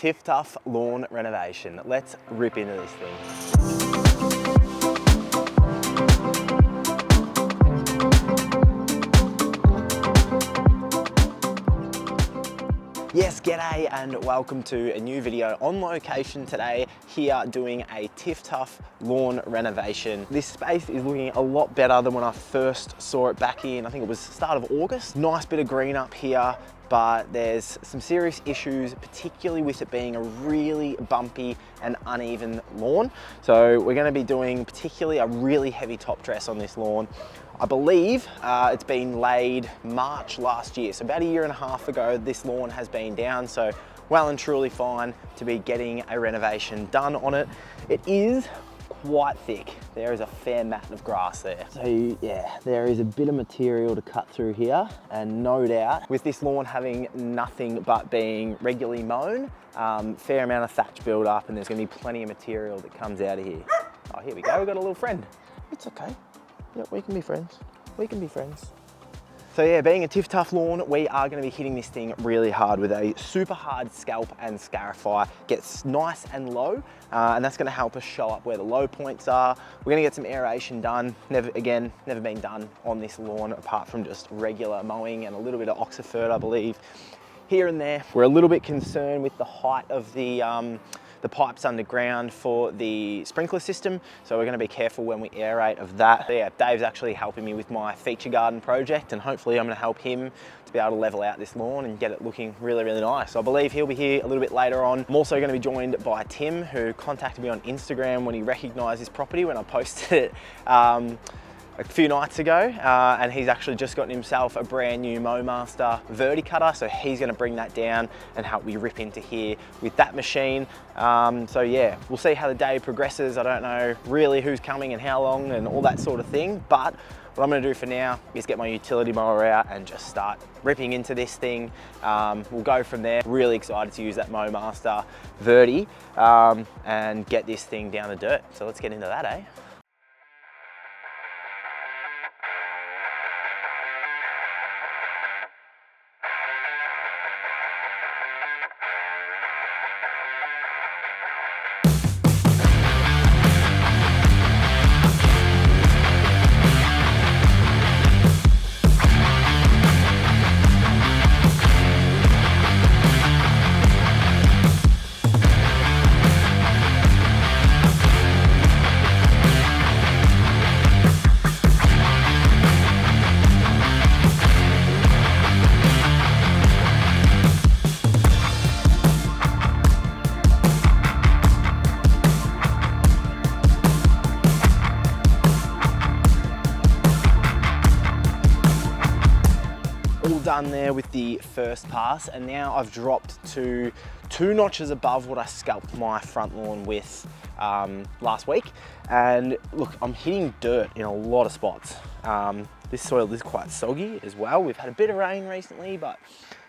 Tif Tuf lawn renovation. Let's rip into this thing. Yes, g'day and welcome to a new video on location today, here doing a Tif Tuf lawn renovation. This space is looking a lot better than when I first saw it back in, I think it was start of August. Nice bit of green up here, but there's some serious issues, particularly with it being a really bumpy and uneven lawn. So we're gonna be doing particularly a really heavy top dress on this lawn. I believe it's been laid March last year, so about a year and a half ago this lawn has been down, so well and truly fine to be getting a renovation done on it. It is quite thick. There is a fair mat of grass there. So yeah, there is a bit of material to cut through here, and no doubt with this lawn having nothing but being regularly mown, fair amount of thatch build up, and there's gonna be plenty of material that comes out of here. Oh, here we go, we've got a little friend. It's okay. Yeah, we can be friends. We can be friends. So yeah, being a Tif Tuf lawn, we are going to be hitting this thing really hard with a super hard scalp and scarify. Gets nice and low, and that's going to help us show up where the low points are. We're going to get some aeration done. Never been done on this lawn apart from just regular mowing and a little bit of oxifert, I believe, here and there. We're a little bit concerned with the height of the pipes underground for the sprinkler system, so we're going to be careful when we aerate of that. So yeah, Dave's actually helping me with my feature garden project, and hopefully I'm going to help him to be able to level out this lawn and get it looking really, really nice. So I believe he'll be here a little bit later on. I'm also going to be joined by Tim, who contacted me on Instagram when he recognised this property when I posted it a few nights ago, and he's actually just gotten himself a brand new MowMaster verti cutter, so he's going to bring that down and help me rip into here with that machine. So yeah, we'll see how the day progresses. I don't know really who's coming and how long and all that sort of thing, but what I'm going to do for now is get my utility mower out and just start ripping into this thing. We'll go from there. Really excited to use that MowMaster verti and get this thing down the dirt. So let's get into that, eh? Done there with the first pass, and now I've dropped to 2 notches above what I scalped my front lawn with last week. And look, I'm hitting dirt in a lot of spots. This soil is quite soggy as well. We've had a bit of rain recently, but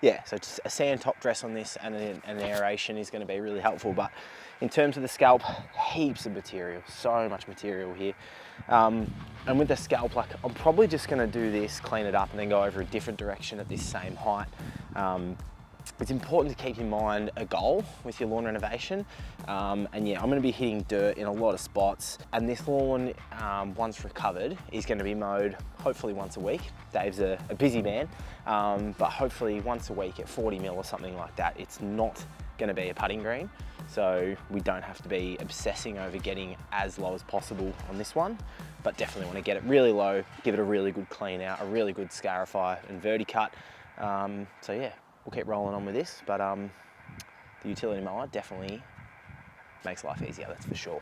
yeah, so just a sand top dress on this and an aeration is going to be really helpful. But in terms of the scalp, heaps of material, so much material here. And with the scalp, like, I'm probably just going to do this, clean it up, and then go over a different direction at this same height. It's important to keep in mind a goal with your lawn renovation. And yeah, I'm going to be hitting dirt in a lot of spots, and this lawn, once recovered, is going to be mowed hopefully once a week. Dave's a busy man, but hopefully once a week at 40 mil or something like that. It's not going to be a putting green, so we don't have to be obsessing over getting as low as possible on this one, but definitely want to get it really low, give it a really good clean out, a really good scarify and verti cut. So yeah, we'll keep rolling on with this, but the utility mower definitely makes life easier, that's for sure.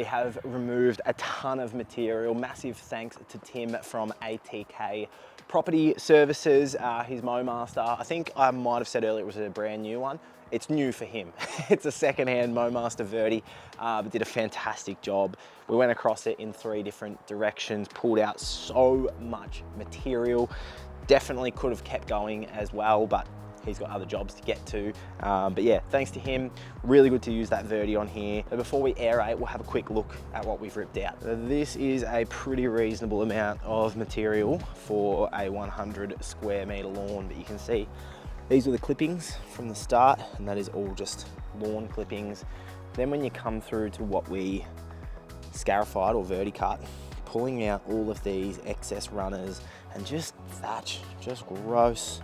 have removed a ton of material. Massive thanks to Tim from ATK Property Services, his Mowmaster. I think I might have said earlier it was a brand new one. It's new for him. It's a second-hand Mowmaster Verdi, but did a fantastic job. We went across it in 3 different directions, pulled out so much material. Definitely could have kept going as well, but he's got other jobs to get to. But yeah, thanks to him, really good to use that Verdi on here. But before we aerate, we'll have a quick look at what we've ripped out. This is a pretty reasonable amount of material for a 100 square meter lawn, but you can see these were the clippings from the start, and that is all just lawn clippings. Then when you come through to what we scarified or Verdi cut, pulling out all of these excess runners and just thatch, just gross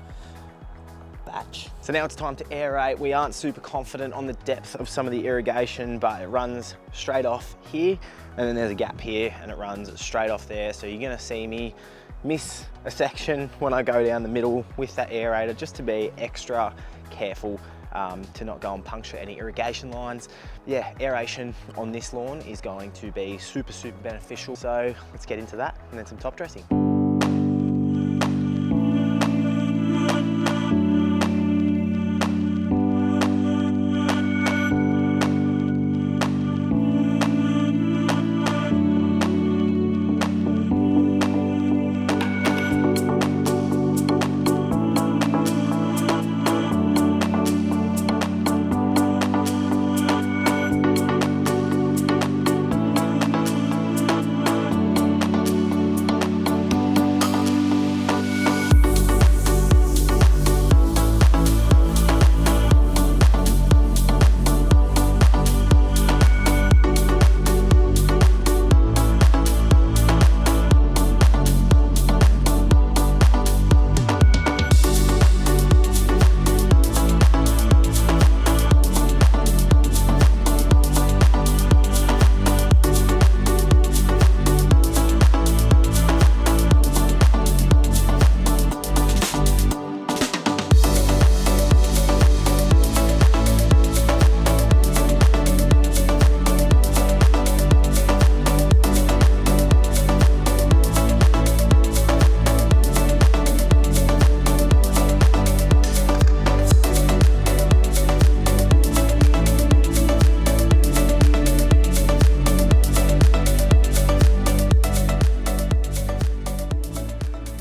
thatch. So now it's time to aerate. We aren't super confident on the depth of some of the irrigation, but it runs straight off here, and then there's a gap here and it runs straight off there. So you're gonna see me miss a section when I go down the middle with that aerator, just to be extra careful to not go and puncture any irrigation lines. Yeah, aeration on this lawn is going to be super beneficial. So let's get into that and then some top dressing.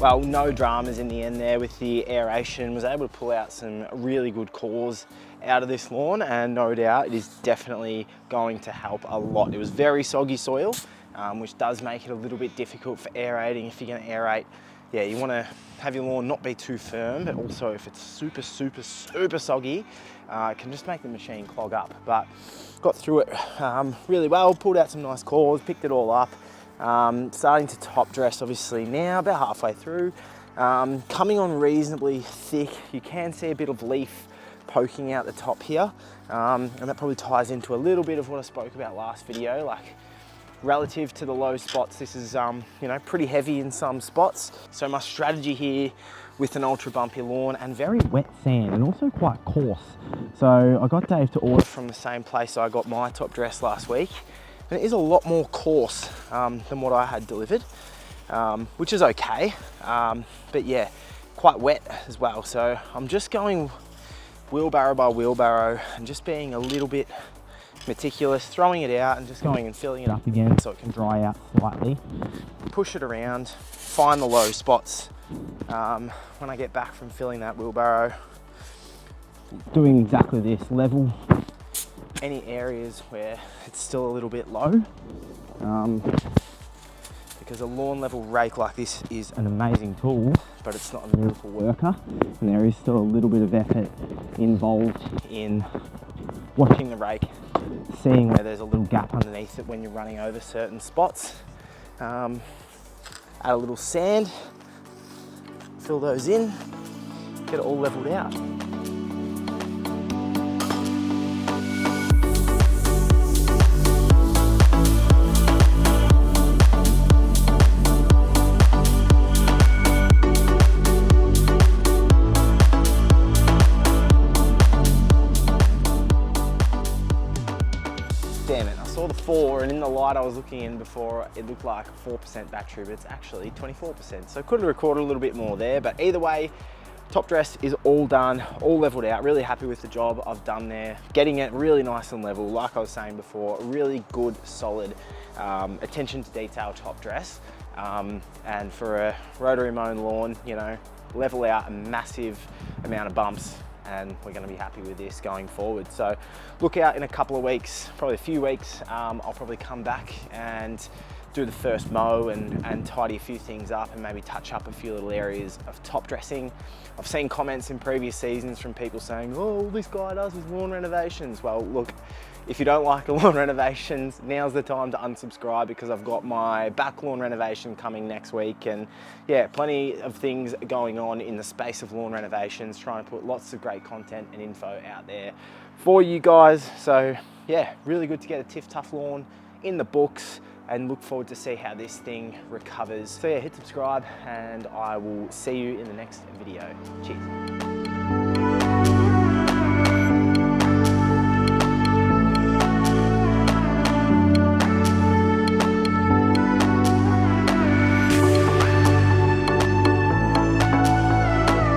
Well, no dramas in the end there with the aeration. Was able to pull out some really good cores out of this lawn, and no doubt it is definitely going to help a lot. It was very soggy soil, which does make it a little bit difficult for aerating. If you're going to aerate, yeah, you want to have your lawn not be too firm, but also if it's super soggy, it can just make the machine clog up. But got through it really well, pulled out some nice cores, picked it all up. Starting to top dress obviously now, about halfway through. Coming on reasonably thick. You can see a bit of leaf poking out the top here, and that probably ties into a little bit of what I spoke about last video. Like, relative to the low spots, this is you know, pretty heavy in some spots. So my strategy here with an ultra bumpy lawn and very wet sand, and also quite coarse. So I got Dave to order from the same place I got my top dress last week. And it is a lot more coarse than what I had delivered, which is okay. But yeah, quite wet as well. So I'm just going wheelbarrow by wheelbarrow and just being a little bit meticulous, throwing it out and just going and filling it up again so it can dry out slightly. Push it around, find the low spots. When I get back from filling that wheelbarrow, doing exactly this, level any areas where it's still a little bit low, because a lawn level rake like this is an amazing tool, but it's not a miracle worker, and there is still a little bit of effort involved in watching the rake, seeing where there's a little gap underneath it when you're running over certain spots. Add a little sand, fill those in, get it all leveled out. 4, and in the light I was looking in before, it looked like 4% battery, but it's actually 24%. So could have recorded a little bit more there, but either way, top dress is all done, all leveled out. Really happy with the job I've done there. Getting it really nice and level, like I was saying before, really good, solid attention to detail top dress. And for a rotary mown lawn, you know, level out a massive amount of bumps, and we're going to be happy with this going forward. So look out in a couple of weeks, probably a few weeks, I'll probably come back and do the first mow and tidy a few things up and maybe touch up a few little areas of top dressing. I've seen comments in previous seasons from people saying, oh, all this guy does is lawn renovations. Well, look, if you don't like the lawn renovations, now's the time to unsubscribe, because I've got my back lawn renovation coming next week, and yeah, plenty of things going on in the space of lawn renovations, trying to put lots of great content and info out there for you guys. So yeah, really good to get a Tif Tuf lawn in the books, and look forward to see how this thing recovers. So yeah, hit subscribe, and I will see you in the next video. Cheers.